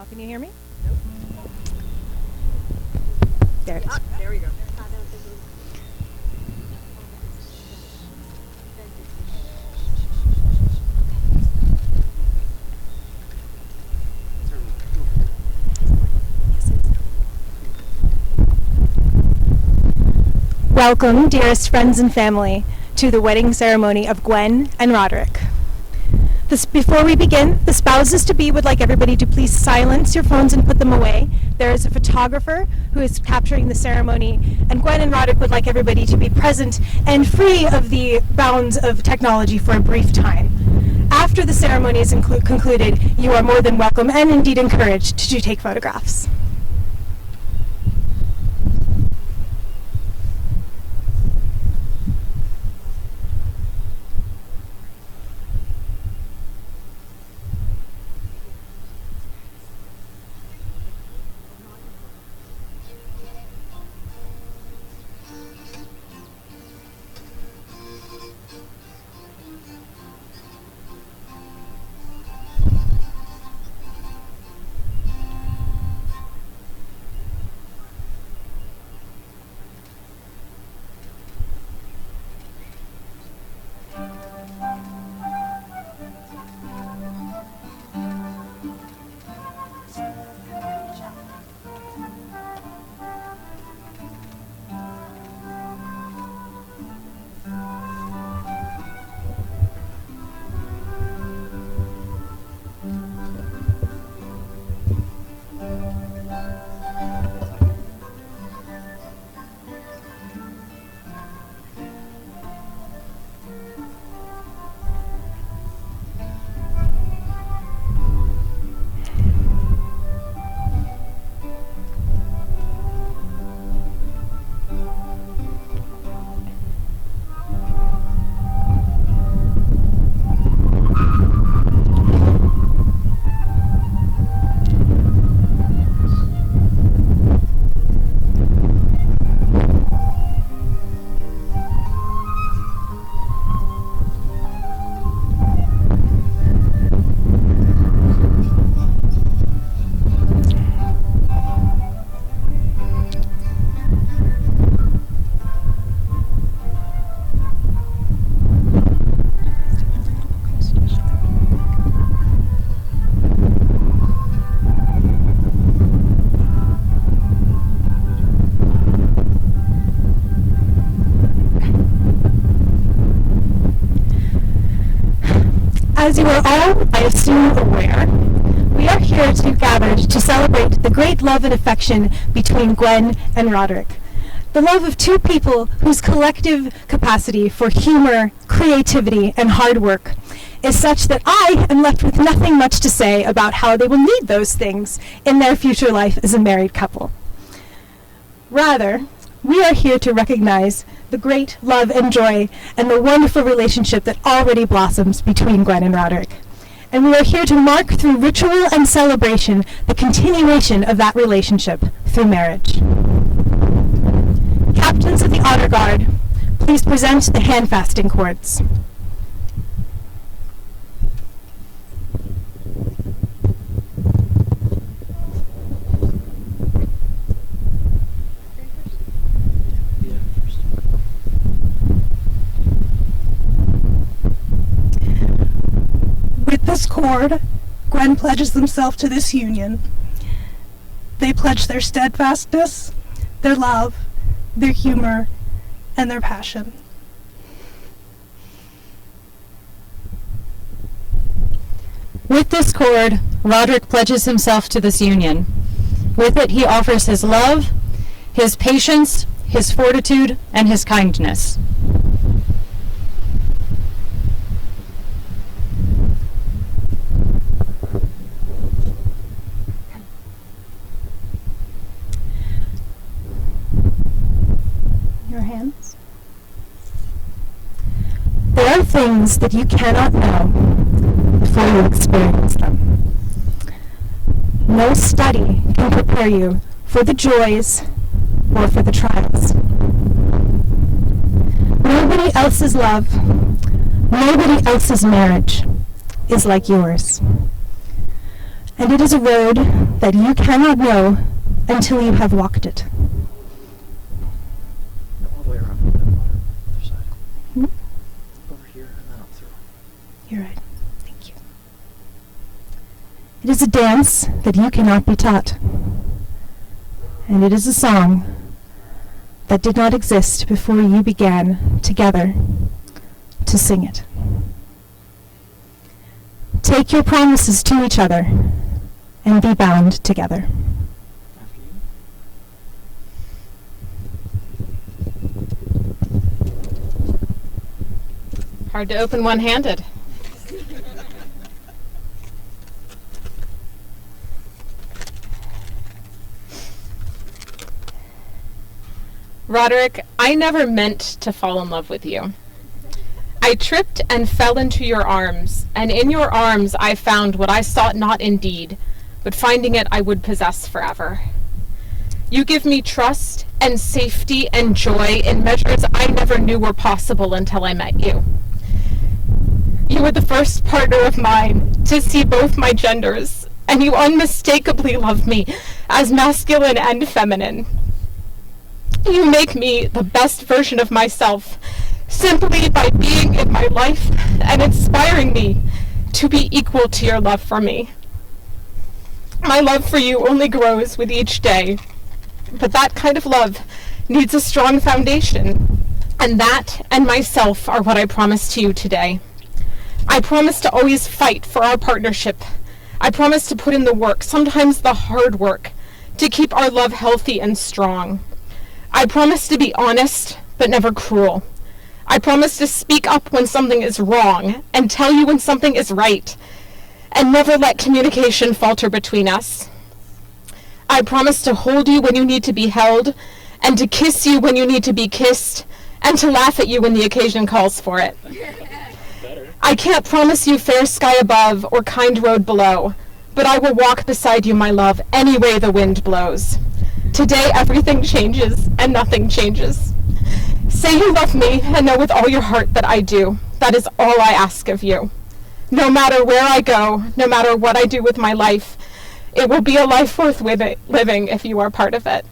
now. Can you hear me? Nope. There it is. There we go. Welcome, dearest friends and family, to the wedding ceremony of Gwen and Roderich. Before we begin, the spouses-to-be would like everybody to please silence your phones and put them away. There is a photographer who is capturing the ceremony, and Gwen and Roderich would like everybody to be present and free of the bounds of technology for a brief time. After the ceremony is concluded, you are more than welcome and indeed encouraged to take photographs. As you are all, I assume, aware, we are here gathered to celebrate the great love and affection between Gwen and Roderich. The love of two people whose collective capacity for humor, creativity, and hard work is such that I am left with nothing much to say about how they will need those things in their future life as a married couple. Rather, we are here to recognize the great love and joy and the wonderful relationship that already blossoms between Gwen and Roderich. And we are here to mark through ritual and celebration the continuation of that relationship through marriage. Captains of the Honor Guard, please present the hand-fasting cords. With this cord, Gwen pledges themselves to this union. They pledge their steadfastness, their love, their humor, and their passion. With this cord, Roderich pledges himself to this union. With it, he offers his love, his patience, his fortitude, and his kindness. Your hands. There are things that you cannot know before you experience them. No study can prepare you for the joys or for the trials. Nobody else's love, nobody else's marriage is like yours. and it is a road that you cannot know until you have walked it. All the way around the other side. Hmm? Over here and then up through. You're right. Thank you. It is a dance that you cannot be taught. And it is a song that did not exist before you began together to sing it. Take your promises to each other and be bound together. After you. Hard to open one-handed. Roderich, I never meant to fall in love with you. I tripped and fell into your arms, and in your arms I found what I sought not indeed, but finding it I would possess forever. You give me trust and safety and joy in measures I never knew were possible until I met you. You were the first partner of mine to see both my genders, and you unmistakably love me as masculine and feminine. You make me the best version of myself simply by being in my life and inspiring me to be equal to your love for me. My love for you only grows with each day, but that kind of love needs a strong foundation, and that and myself are what I promise to you today. I promise to always fight for our partnership. I promise to put in the work, sometimes the hard work, to keep our love healthy and strong. I promise to be honest, but never cruel. I promise to speak up when something is wrong and tell you when something is right, and never let communication falter between us. I promise to hold you when you need to be held, and to kiss you when you need to be kissed, and to laugh at you when the occasion calls for it. I can't promise you fair sky above or kind road below, but I will walk beside you, my love, any way the wind blows. Today everything changes and nothing changes. Say you love me and know with all your heart that I do. That is all I ask of you. No matter where I go, no matter what I do with my life, it will be a life worth living if you are part of it.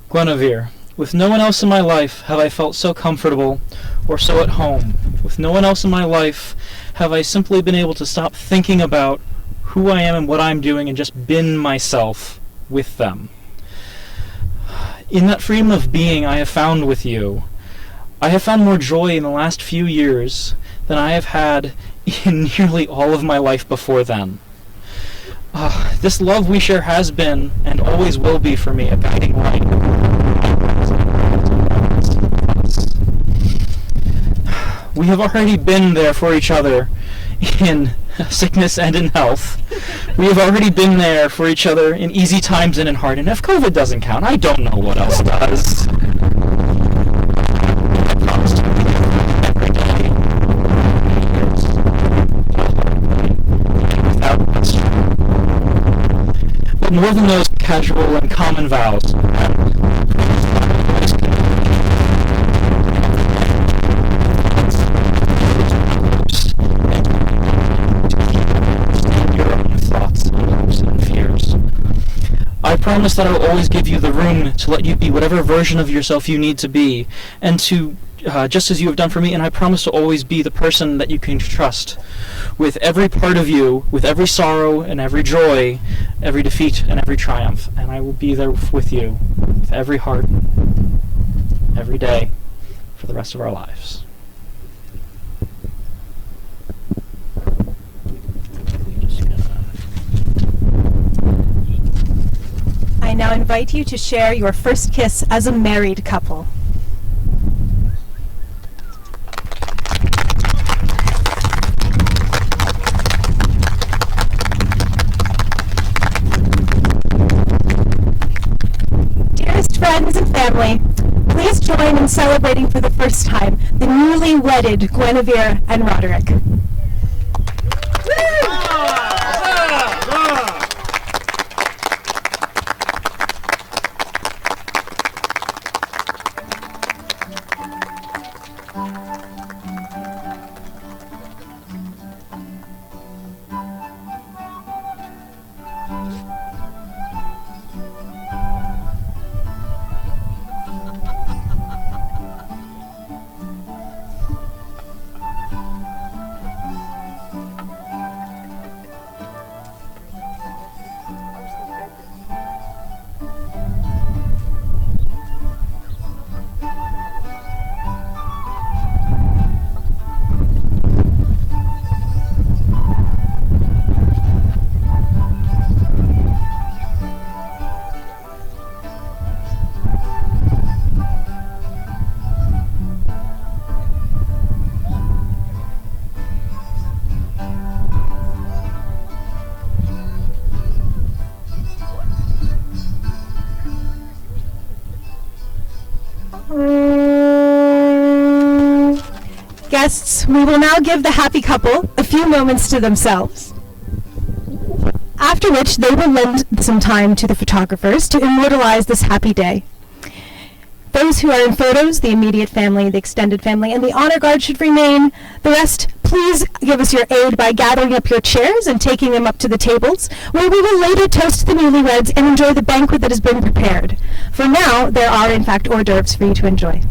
Guinevere, with no one else in my life have I felt so comfortable or so at home. With no one else in my life have I simply been able to stop thinking about who I am and what I'm doing and just been myself with them. In that freedom of being I have found with you, I have found more joy in the last few years than I have had in nearly all of my life before then. This love we share has been and always will be for me a guiding light. We have already been there for each other in sickness and in health. We have already been there for each other in easy times and in hard. And if COVID doesn't count, I don't know what else does. I promise to be there every day. Without question. But more than those casual and common vows, I promise that I will always give you the room to let you be whatever version of yourself you need to be, and to, just as you have done for me, and I promise to always be the person that you can trust with every part of you, with every sorrow and every joy, every defeat and every triumph, and I will be there with you with every heart, every day, for the rest of our lives. I now invite you to share your first kiss as a married couple. Dearest friends and family, please join in celebrating for the first time the newly wedded Guinevere and Roderich. Guests, we will now give the happy couple a few moments to themselves, after which they will lend some time to the photographers to immortalize this happy day. Those who are in photos, the immediate family, the extended family, and the honor guard should remain. The rest, please give us your aid by gathering up your chairs and taking them up to the tables, where we will later toast the newlyweds and enjoy the banquet that has been prepared. For now, there are in fact hors d'oeuvres for you to enjoy.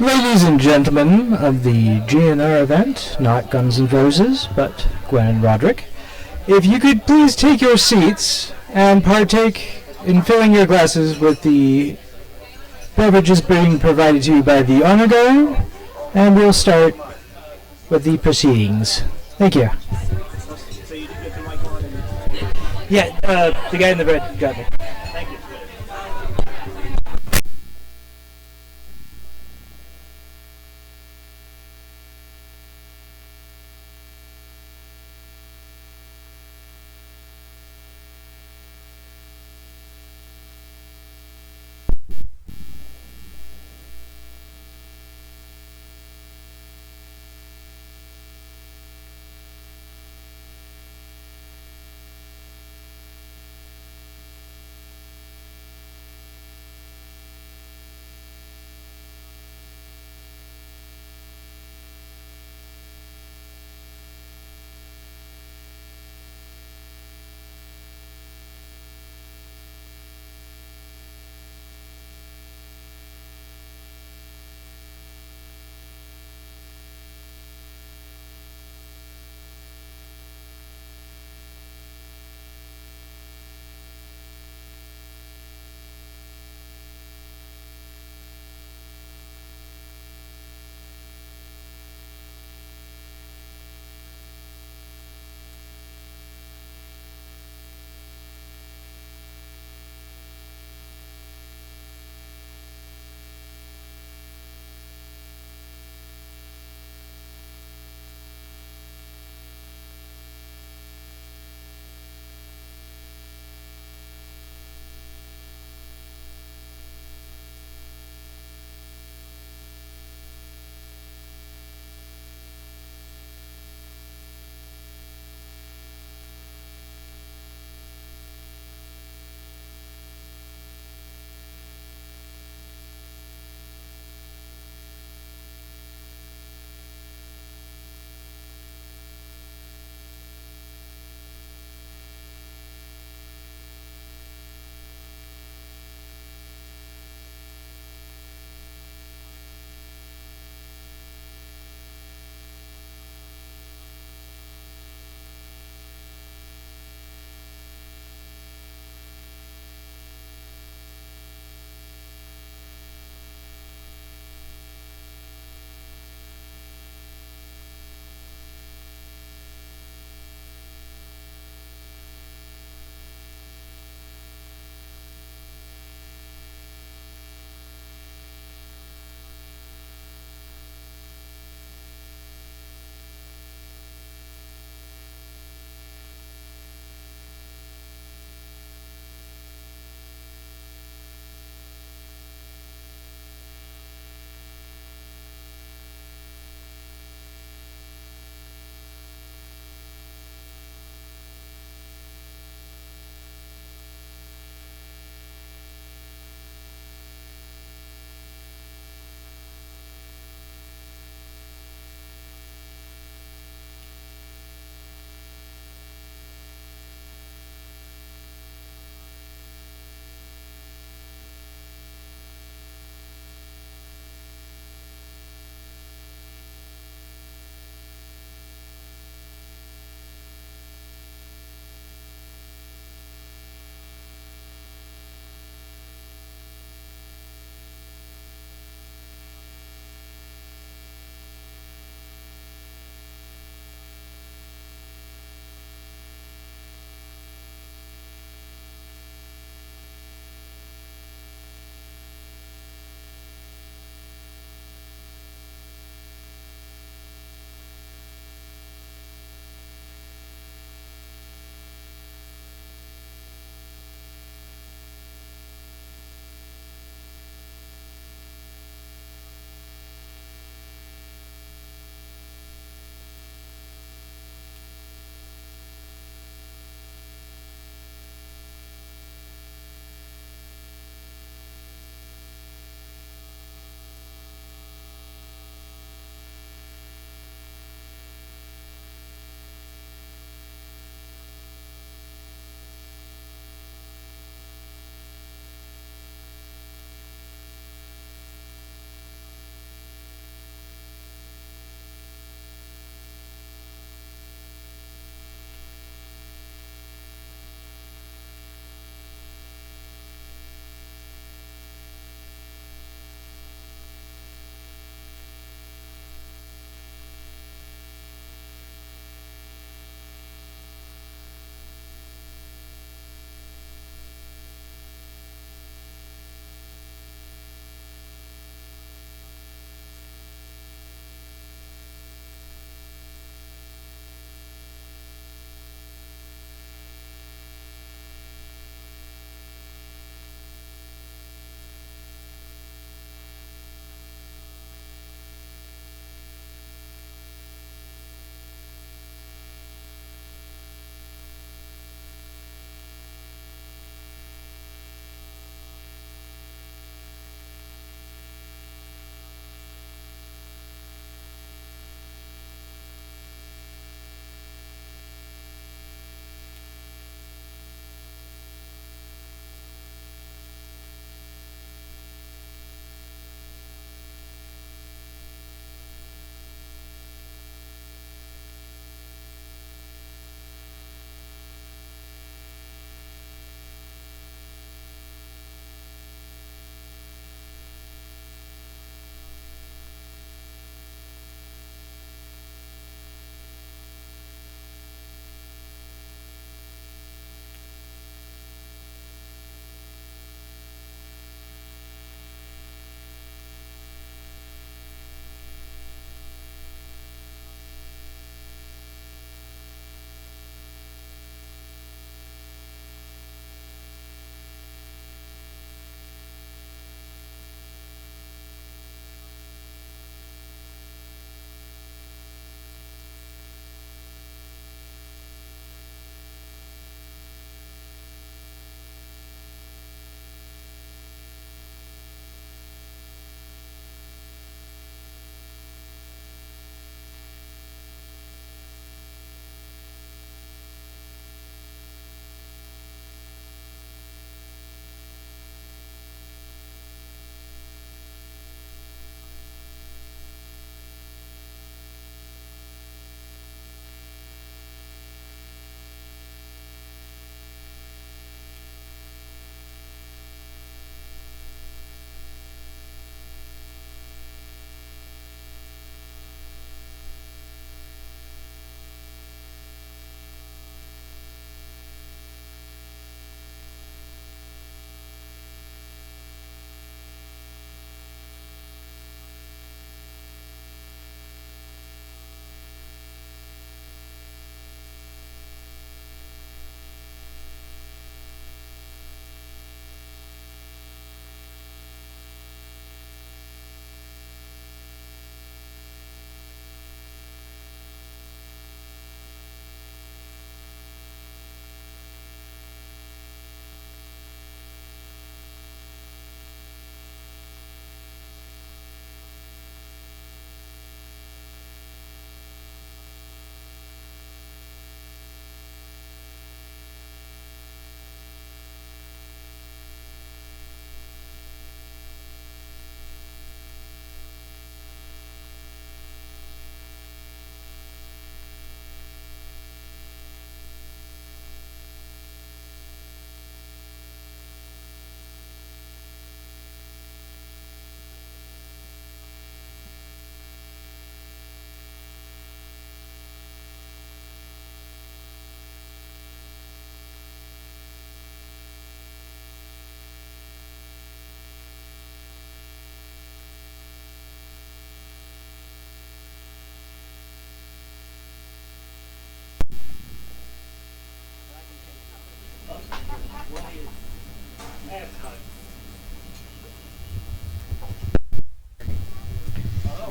Ladies and gentlemen of the GNR event, not Guns N' Roses, but Gwen and Roderich, if you could please take your seats and partake in filling your glasses with the beverages being provided to you by the Honor Guard, and we'll start with the proceedings. Thank you. Yeah, the guy in the red got me.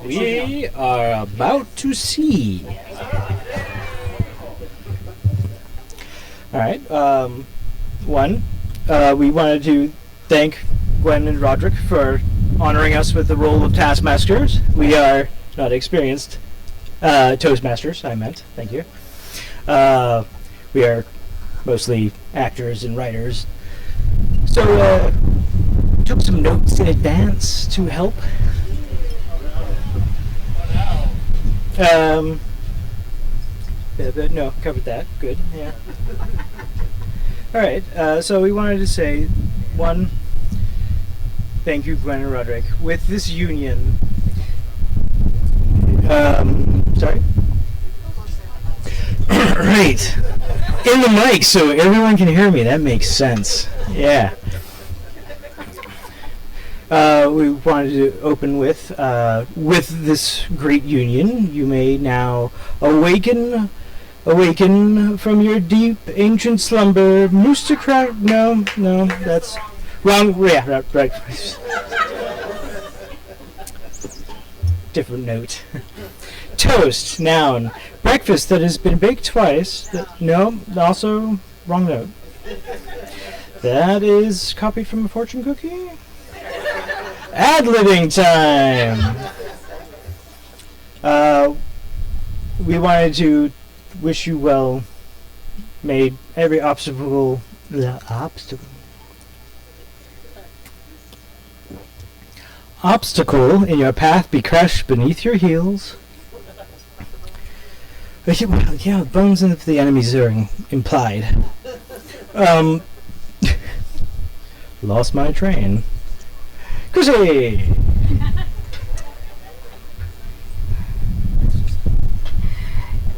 We are about to see. Alright, we wanted to thank Gwen and Roderich for honoring us with the role of Taskmasters. We are not experienced Toastmasters, I meant. Thank you. We are mostly actors and writers. So, took some notes in advance to help. No, covered that. Good, yeah. Alright, so we wanted to say, one, thank you, Gwen and Roderich. With this union, sorry? Right. In the mic so everyone can hear me. That makes sense. Yeah. We wanted to open with this great union, you may now awaken from your deep ancient slumber. No, that's wrong. Yeah, right. Different note. Toast, noun. Breakfast that has been baked twice. No, also wrong note. That is copied from a fortune cookie. Ad-libbing time! We wanted to wish you well. May every obstacle in your path be crushed beneath your heels. Yeah, bones of the enemies are implied. Lost my train. Chrissy!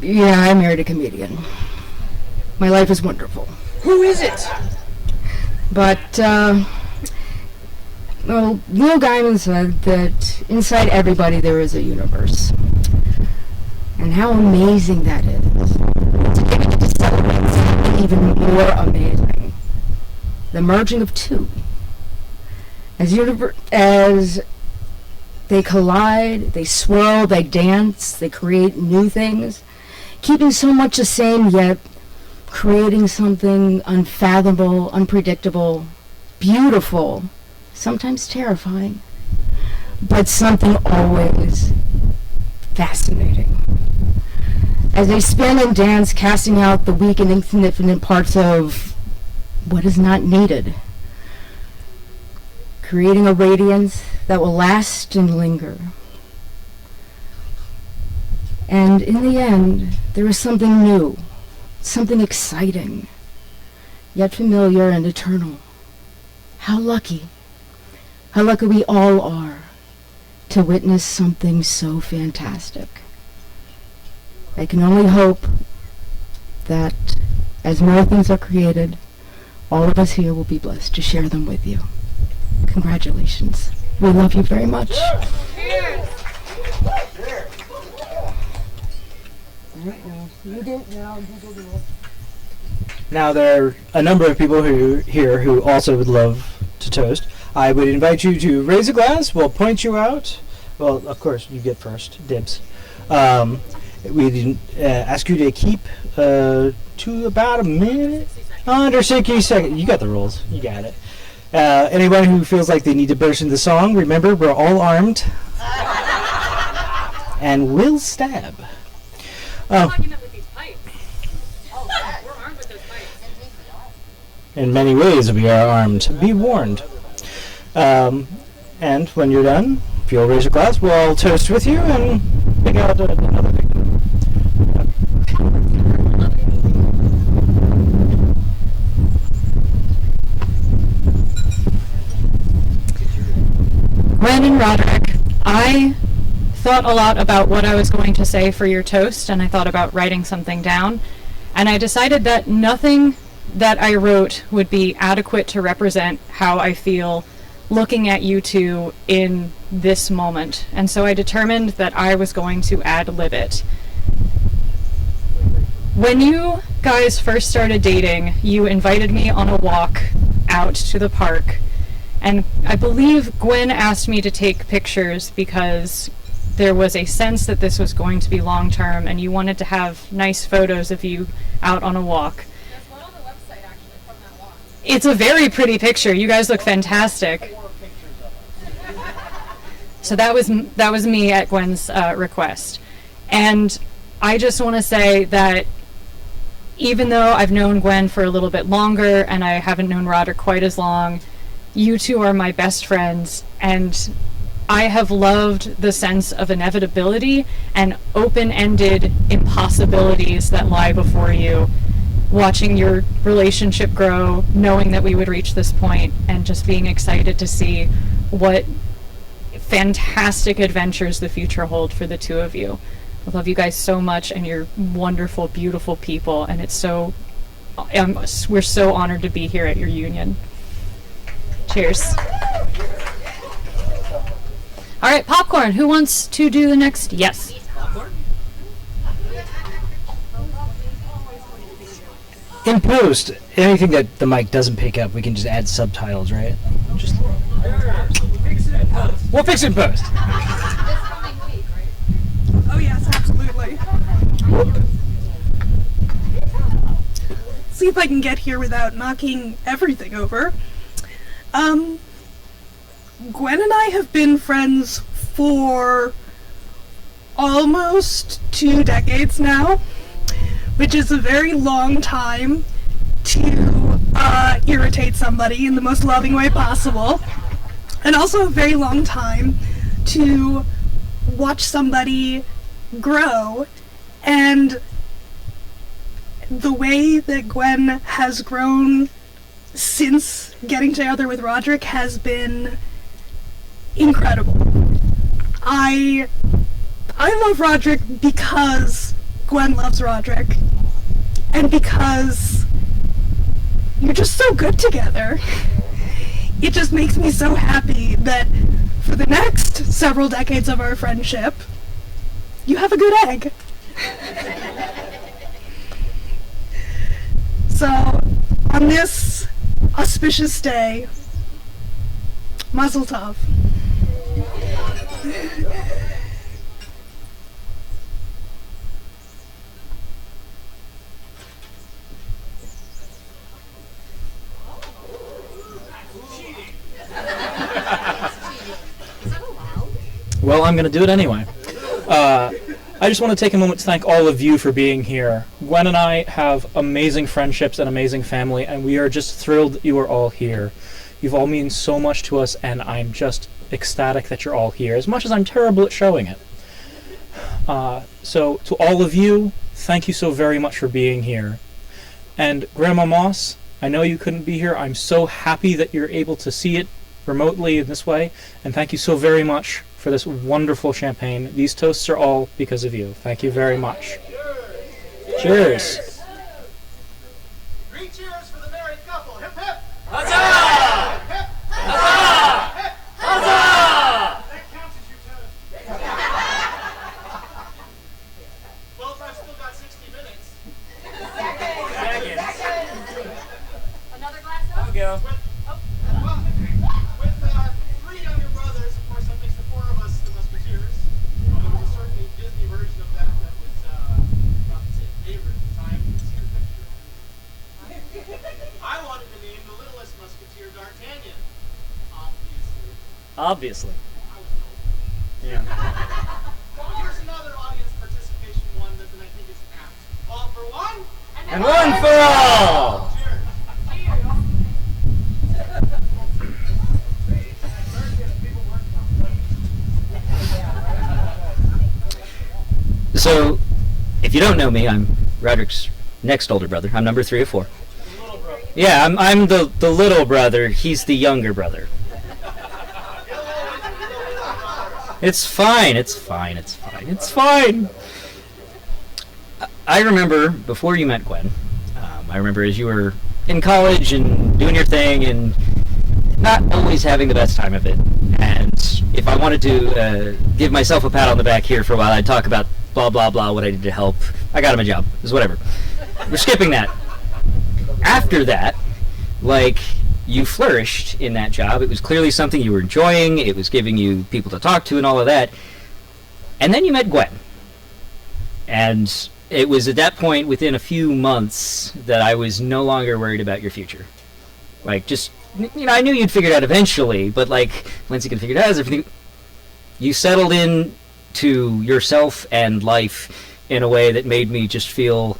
Yeah, I married a comedian. My life is wonderful. Who is it? But, well, Neil Gaiman said that inside everybody there is a universe. And how amazing that is. Today we get to celebrate something even more amazing. The merging of two. As they collide, they swirl, they dance, they create new things, keeping so much the same, yet creating something unfathomable, unpredictable, beautiful, sometimes terrifying, but something always fascinating. As they spin and dance, casting out the weak and insignificant parts of what is not needed, creating a radiance that will last and linger. And in the end, there is something new, something exciting, yet familiar and eternal. How lucky we all are to witness something so fantastic. I can only hope that as more things are created, all of us here will be blessed to share them with you. Congratulations. We love you very much. Now there are a number of people here who also would love to toast. I would invite you to raise a glass. We'll point you out. Well, of course, you get first. Dibs. We ask you to keep to about a minute. Under 60 seconds. You got the rules. You got it. Anyone who feels like they need to burst into song, remember, we're all armed. And will stab. In many ways we are armed. Be warned. And when you're done, if you'll raise your glass, we'll all toast with you and pick out another victim. Gwen and Roderich, I thought a lot about what I was going to say for your toast, and I thought about writing something down, and I decided that nothing that I wrote would be adequate to represent how I feel looking at you two in this moment, and so I determined that I was going to ad-lib it. When you guys first started dating, you invited me on a walk out to the park, and I believe Gwen asked me to take pictures because there was a sense that this was going to be long term, and you wanted to have nice photos of you out on a walk. There's one on the website actually from that walk. It's a very pretty picture. You guys look fantastic. So that was me at Gwen's request. And I just want to say that even though I've known Gwen for a little bit longer and I haven't known Roderick quite as long, you two are my best friends, and I have loved the sense of inevitability and open-ended impossibilities that lie before you, watching your relationship grow, knowing that we would reach this point, and just being excited to see what fantastic adventures the future hold for the two of you. I love you guys so much, and you're wonderful, beautiful people, and we're so honored to be here at your union. Cheers. All right, popcorn. Who wants to do the next? Yes. In post, anything that the mic doesn't pick up, we can just add subtitles, right? We'll fix it in post. Oh yes, absolutely. See if I can get here without knocking everything over. Gwen and I have been friends for almost 2 decades now, which is a very long time to irritate somebody in the most loving way possible, and also a very long time to watch somebody grow. And the way that Gwen has grown since getting together with Roderich has been incredible. I love Roderich because Gwen loves Roderich, and because you're just so good together. It just makes me so happy that for the next several decades of our friendship, you have a good egg. So, on this auspicious day, Mazel Tov. Well, I'm going to do it anyway. I just want to take a moment to thank all of you for being here. Gwen and I have amazing friendships and amazing family, and we are just thrilled that you are all here. You've all mean so much to us, and I'm just ecstatic that you're all here, as much as I'm terrible at showing it. So, to all of you, thank you so very much for being here. And Grandma Moss, I know you couldn't be here. I'm so happy that you're able to see it remotely in this way, and thank you so very much for this wonderful champagne. These toasts are all because of you. Thank you very much. Cheers. 3 cheers for the married couple. Hip hip. Huzzah! Hip hip. Huzzah! Hip. Huzzah! That counts as your toast. Well, if I've still got 60 minutes. Another glass There we go. With 3 younger brothers, of course, that makes the 4 of us the Musketeers. There was a certain Disney version of that was not to say favorite at the time. You can see the picture. I wanted to name the littlest Musketeer D'Artagnan. Obviously. Obviously. I was told. Yeah. Well, here's another audience participation one that I think is apt. All for one? And one for all! Cheers. So, if you don't know me, I'm Roderick's next older brother. I'm number 3 of 4. Yeah, I'm the little brother. He's the younger brother. It's fine. It's fine. It's fine. It's fine. I remember before you met Gwen. I remember as you were in college and doing your thing and not always having the best time of it. And if I wanted to give myself a pat on the back here for a while, I'd talk about blah blah blah what I did to help. I got him a job. It was whatever. We're skipping that. After that, like, you flourished in that job. It was clearly something you were enjoying. It was giving you people to talk to and all of that. And then you met Gwen. And it was at that point, within a few months, that I was no longer worried about your future. Like, just, I knew you'd figure it out eventually, but like, once you can figure it out, everything, you settled in to yourself and life in a way that made me just feel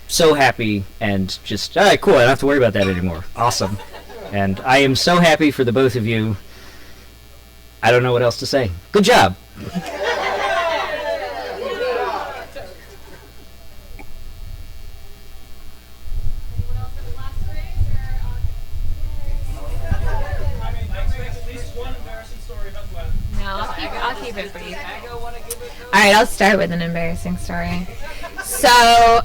so happy and just, all right, cool, I don't have to worry about that anymore. Awesome. And I am so happy for the both of you. I don't know what else to say. Good job. I'll keep it brief. Alright, I'll start with an embarrassing story. So,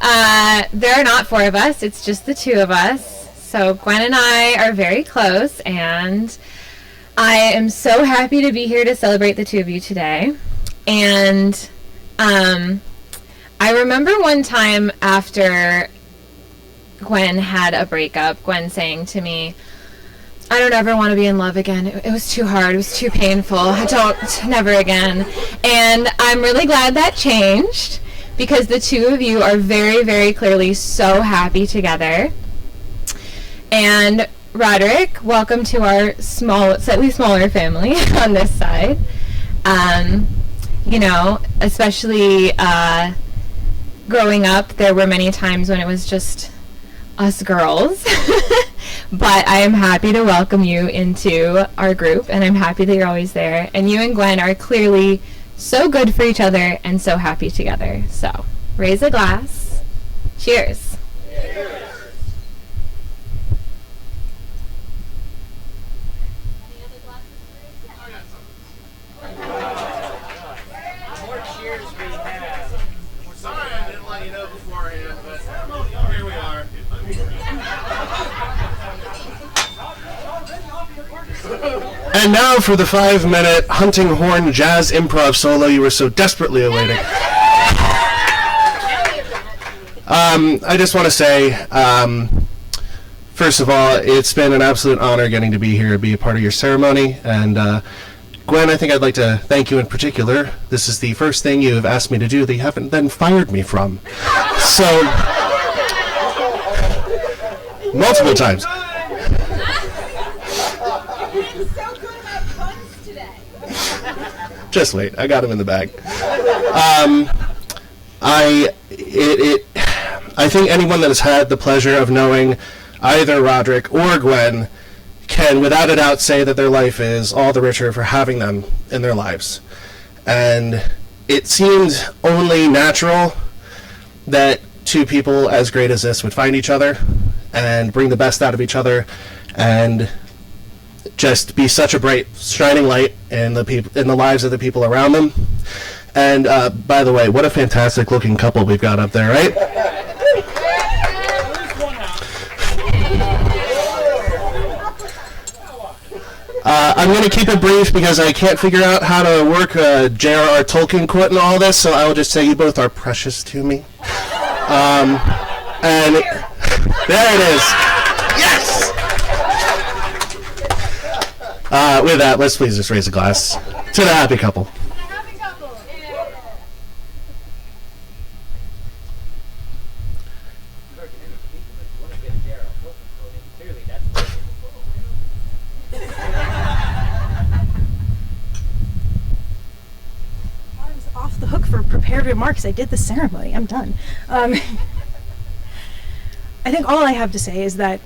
there are not 4 of us, it's just the 2 of us. So, Gwen and I are very close, and I am so happy to be here to celebrate the 2 of you today. And, I remember one time after Gwen had a breakup, Gwen saying to me, I don't ever want to be in love again. It was too hard. It was too painful. Never again. And I'm really glad that changed, because the 2 of you are very, very clearly so happy together. And Roderich, welcome to our slightly smaller family on this side. Especially growing up, there were many times when it was just us girls. But I am happy to welcome you into our group, and I'm happy that you're always there. And you and Gwen are clearly so good for each other and so happy together. So, raise a glass. Cheers. Cheers. Any other glasses? I got some. More cheers we have. Sorry I didn't let you know beforehand, but here we are. And now for the 5-minute Hunting Horn Jazz Improv solo you were so desperately awaiting. I just want to say, first of all, it's been an absolute honor getting to be here to be a part of your ceremony. And Gwen, I think I'd like to thank you in particular. This is the first thing you have asked me to do that you haven't then fired me from. So, multiple times. Just wait, I got him in the bag. I think anyone that has had the pleasure of knowing either Roderich or Gwen can without a doubt say that their life is all the richer for having them in their lives. And it seemed only natural that 2 people as great as this would find each other and bring the best out of each other and just be such a bright, shining light in the lives of the people around them. And by the way, what a fantastic looking couple we've got up there, right? I'm going to keep it brief because I can't figure out how to work J.R.R. Tolkien quote and all this, so I will just say you both are precious to me. And there it is. Yes! With that, let's please just raise a glass to the happy couple. I was off the hook for prepared remarks. I did the ceremony. I'm done. I think all I have to say is that,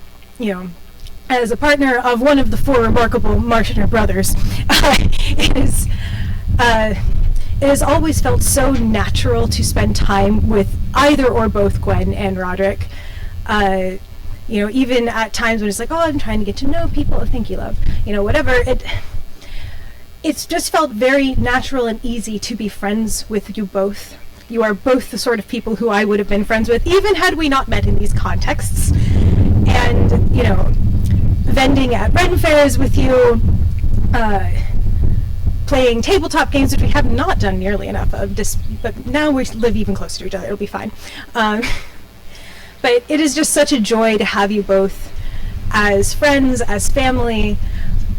as a partner of one of the 4 remarkable Marschner brothers, it has always felt so natural to spend time with either or both Gwen and Roderich. Even at times when it's like, oh, I'm trying to get to know people, thank you, love, whatever. It's just felt very natural and easy to be friends with you both. You are both the sort of people who I would have been friends with, even had we not met in these contexts. And, vending at Ren fairs with you, playing tabletop games, which we have not done nearly enough of, but now we live even closer to each other, it'll be fine. But it is just such a joy to have you both as friends, as family.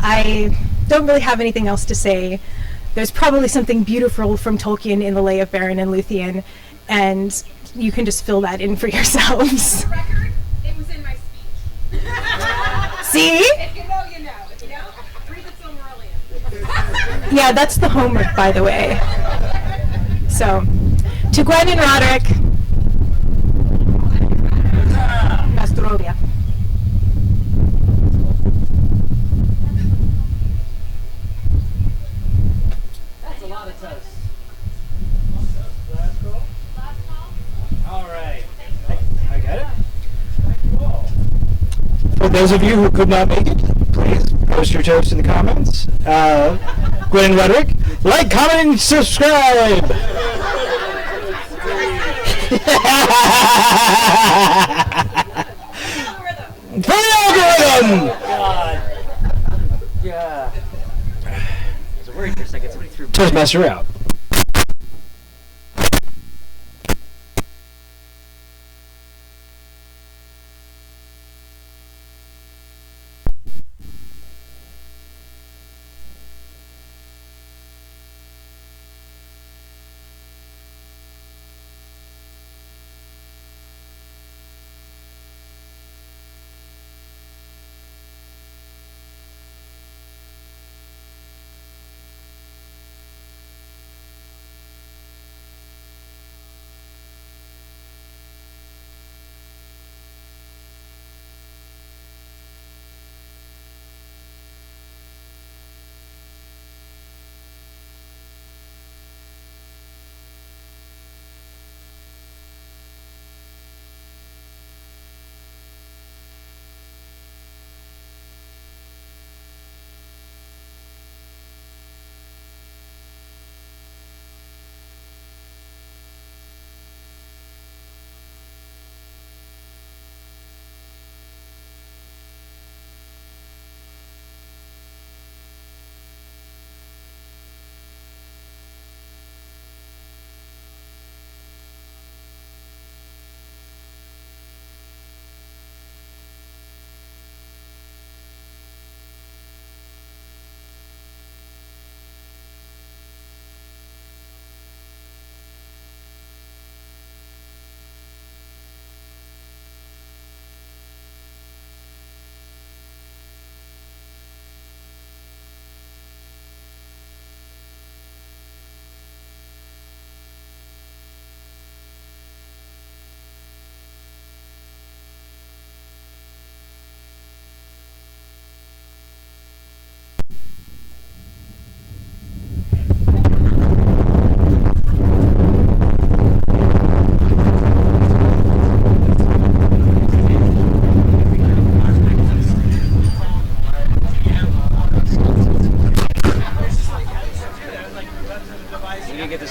I don't really have anything else to say there's probably something beautiful from Tolkien in the Lay of Beren and Luthien, and you can just fill that in for yourselves. For the record, it was in my speech. See? If you know, you know. If you don't, read the Silmarillion. Yeah, that's the homework, by the way. So, to Gwen and Roderick, Pastorovia. That's a lot of toast. All right. I got it. For those of you who could not make it, please post your toast in the comments. Gwen and Roderick, like, comment, and subscribe! For the algorithm! God. Yeah. I was worried for a second. Somebody threw. Toastmaster out.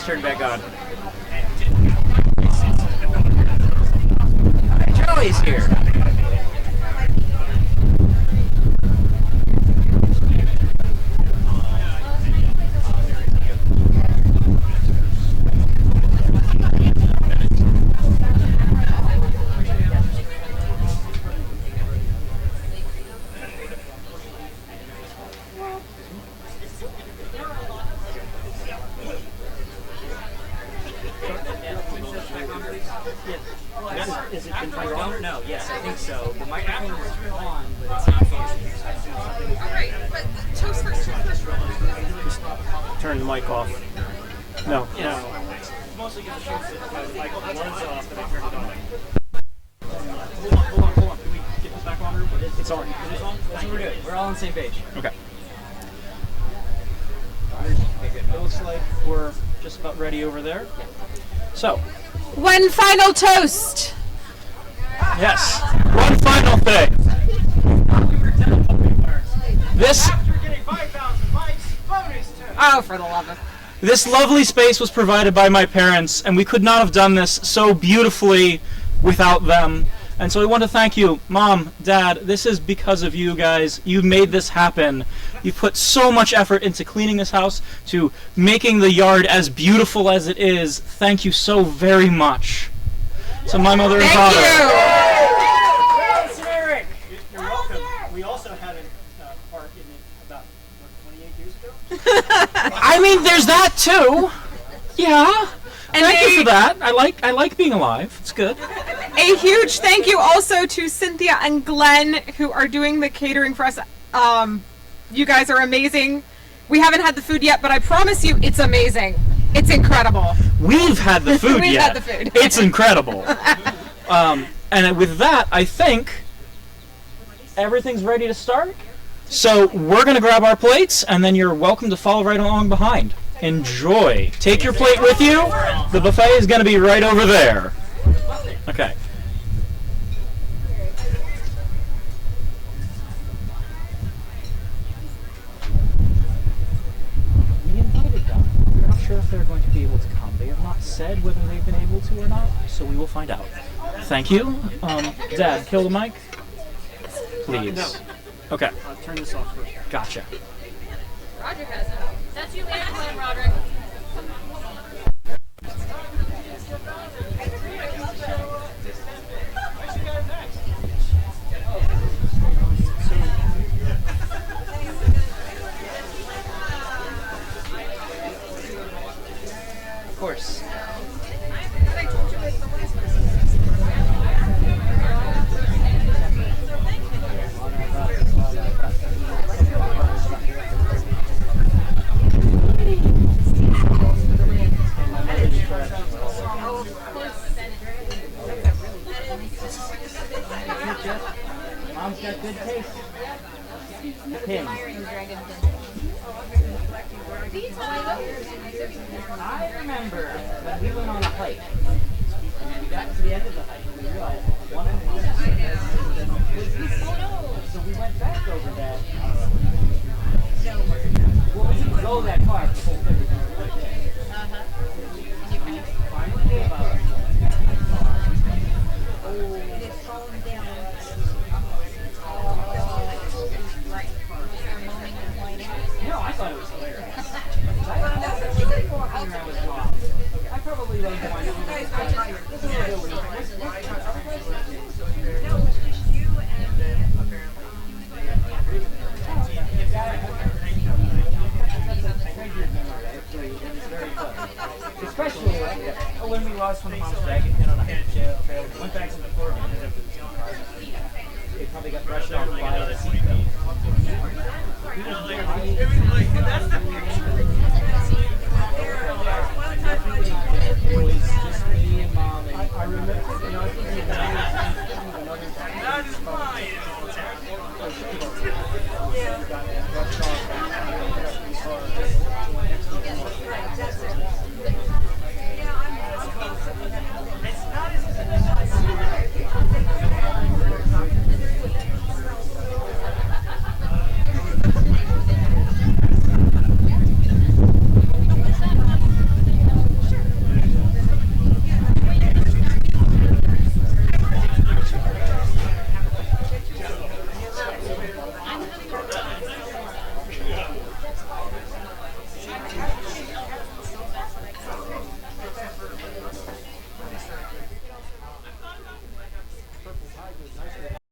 Turn back on. Joey's here. I don't know. Yes, I think so. The microphone is on, but it's not functioning. Alright, but toast first. Turn the mic off. No. Yes. Mostly because the mic was off, but I turned it on. Hold on. Can we get this back on? It's on. It is on? That's what we're doing. We're all on the same page. Okay. It looks like we're just about ready over there. So, One final toast. yes, one final thing. This After getting 5,000 likes, bonus tip. Oh, for the love of... This lovely space was provided by my parents, and we could not have done this so beautifully without them. And so I want to thank you, Mom, Dad. This is because of you guys. You made this happen. You put so much effort into cleaning this house, to making the yard as beautiful as it is. Thank you so very much. So my mother and father. You're welcome. We also had a part in it about, 28 years ago? I mean, there's that too. Yeah. And Thank you for that. I like being alive. It's good. A huge thank you also to Cynthia and Glenn, who are doing the catering for us. You guys are amazing. We haven't had the food yet, but I promise you it's amazing. It's incredible. We've had the food We've yet. had the food. It's incredible. And with that, I think everything's ready to start. So we're going to grab our plates, and then you're welcome to follow right along behind. Enjoy. Take your plate with you. The buffet is going to be right over there. Okay. We invited them. We're not sure if they're going to be able to come. They have not said whether they've been able to or not, so we will find out. Thank you. Dad, kill the mic. Please. Okay. I'll turn this off first. Gotcha. Roderick has it. That's you later, Glenn, Roderick. Of course. Mom's got good taste. The pin. I remember when we went on a hike, and we got to the end of the hike, and we realized one of the so we went back over that. Well, we didn't go that far. The whole thing was right there. Finally gave up. Oh.